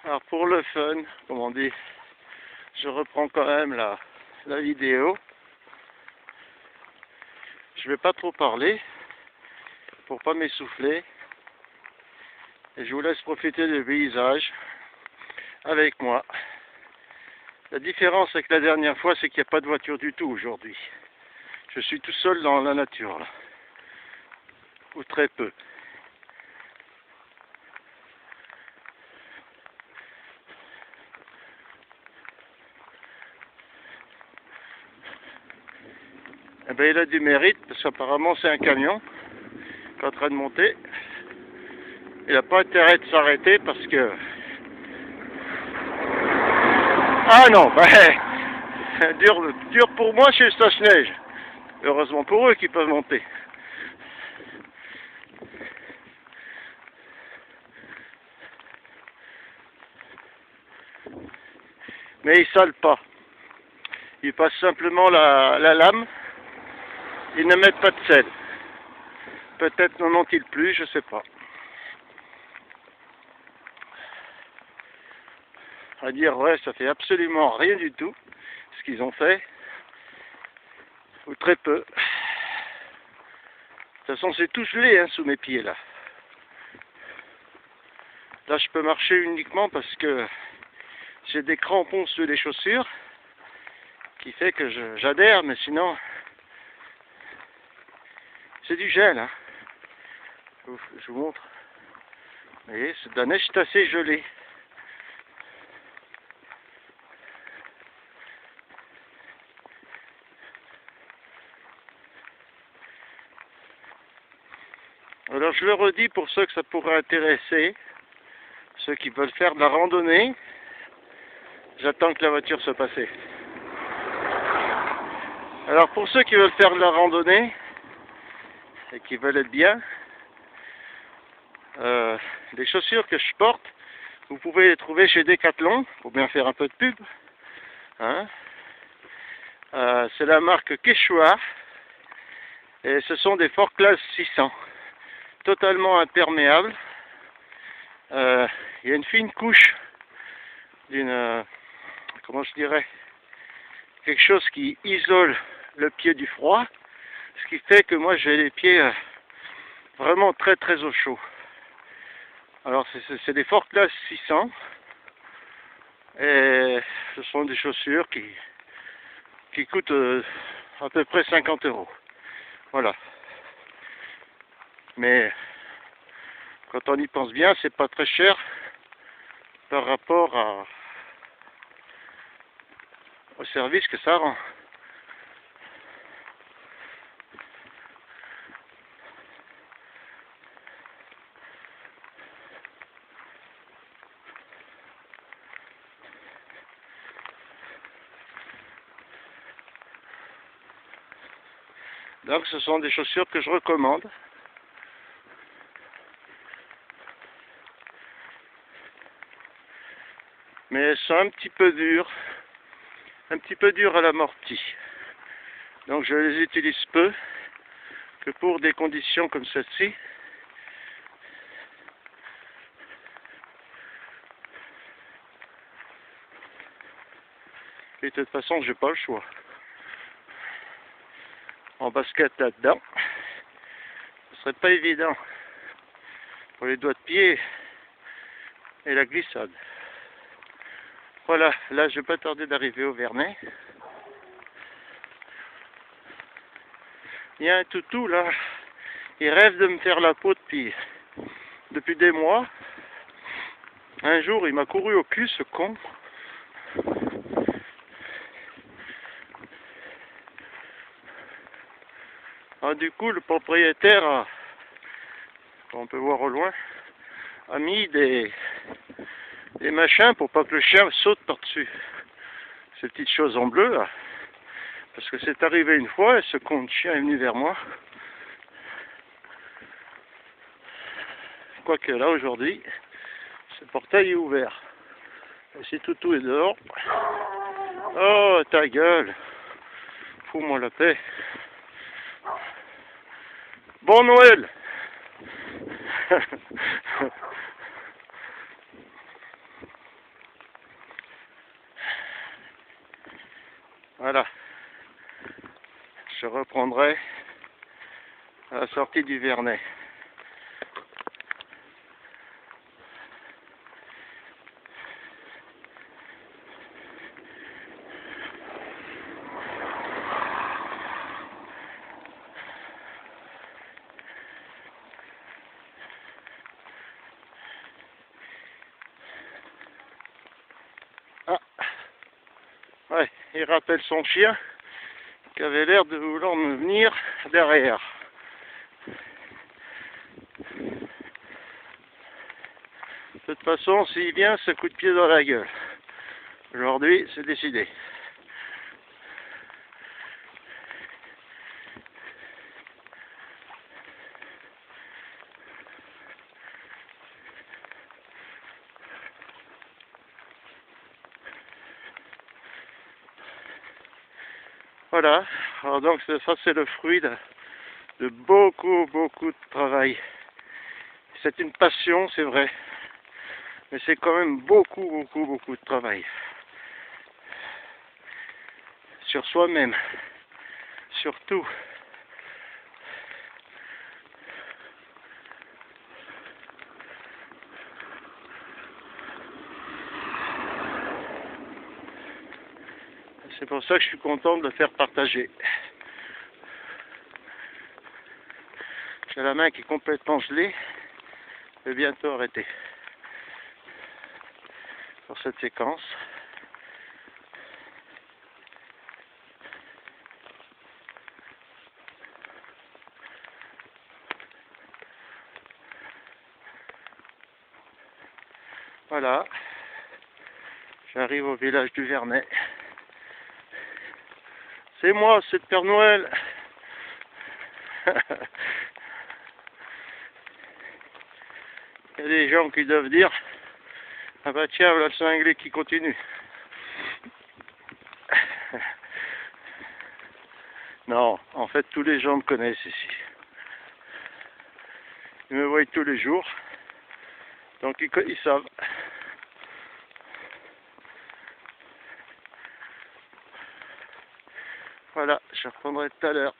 Alors pour le fun, comme on dit, je reprends quand même la vidéo. Je vais pas trop parler pour pas m'essouffler. Et je vous laisse profiter du paysage avec moi. La différence avec la dernière fois, c'est qu'il n'y a pas de voiture du tout aujourd'hui. Je suis tout seul dans la nature là. Ou très peu. Eh ben, il a du mérite parce qu'apparemment c'est un camion qui est en train de monter. Il n'a pas intérêt de s'arrêter parce que... Ah non, ben, dur pour moi chez Stache-Neige. Heureusement pour eux qui peuvent monter. Mais ils salent pas. Ils passent simplement la lame. Ils ne mettent pas de sel. Peut-être n'en ont-ils plus, je sais pas. À dire, ouais, ça fait absolument rien du tout, ce qu'ils ont fait. Ou très peu. De toute façon, c'est tout gelé hein, sous mes pieds, là. Là, je peux marcher uniquement parce que j'ai des crampons sur les chaussures qui fait que j'adhère, mais sinon, c'est du gel. Hein. Je vous montre. Vous voyez, c'est de la neige assez gelée. Alors, je le redis pour ceux que ça pourrait intéresser, ceux qui veulent faire de la randonnée. J'attends que la voiture soit passée. Alors, pour ceux qui veulent faire de la randonnée et qui veulent être bien, les chaussures que je porte, vous pouvez les trouver chez Decathlon, pour bien faire un peu de pub. Hein. C'est la marque Quechua et ce sont des Fort Class 600, totalement imperméables. Il y a une fine couche d'une, comment je dirais, quelque chose qui isole le pied du froid, ce qui fait que moi j'ai les pieds vraiment très très au chaud. Alors c'est des Fort Class 600 et ce sont des chaussures qui coûtent à peu près 50 €. Voilà. Mais quand on y pense bien, c'est pas très cher par rapport au service que ça rend. Donc ce sont des chaussures que je recommande. Mais elles sont un petit peu dures à l'amorti. Donc je les utilise peu, que pour des conditions comme celle-ci. Et de toute façon, j'ai pas le choix. En basket là-dedans, ce serait pas évident pour les doigts de pied et la glissade. Voilà, là je vais pas tarder d'arriver au Vernet. Il y a un toutou là, il rêve de me faire la peau depuis des mois. Un jour, il m'a couru au cul, ce con. Alors, du coup, le propriétaire, on peut voir au loin, a mis des machins pour pas que le chien saute par-dessus. Ces petites choses en bleu, là. Parce que c'est arrivé une fois, et ce con de chien est venu vers moi. Quoique là, aujourd'hui, ce portail est ouvert. Et si Toutou est dehors... Oh, ta gueule! Fous-moi la paix. Bon Noël! Voilà. Je reprendrai à la sortie du Vernet. Ah, ouais, il rappelle son chien qui avait l'air de vouloir me venir derrière. De toute façon, s'il vient, ce coup de pied dans la gueule. Aujourd'hui, c'est décidé. Voilà, alors donc ça c'est le fruit de beaucoup de travail. C'est une passion, c'est vrai, mais c'est quand même beaucoup de travail. Sur soi-même, surtout. C'est pour ça que je suis content de le faire partager. J'ai la main qui est complètement gelée. Je vais bientôt arrêter pour cette séquence. Voilà, j'arrive au village du Vernet. C'est moi, c'est le Père Noël. Il y a des gens qui doivent dire, ah bah tiens, voilà le cinglé qui continue. Non, en fait, tous les gens me connaissent ici. Ils me voient tous les jours, donc ils savent. Voilà, je reprendrai tout à l'heure.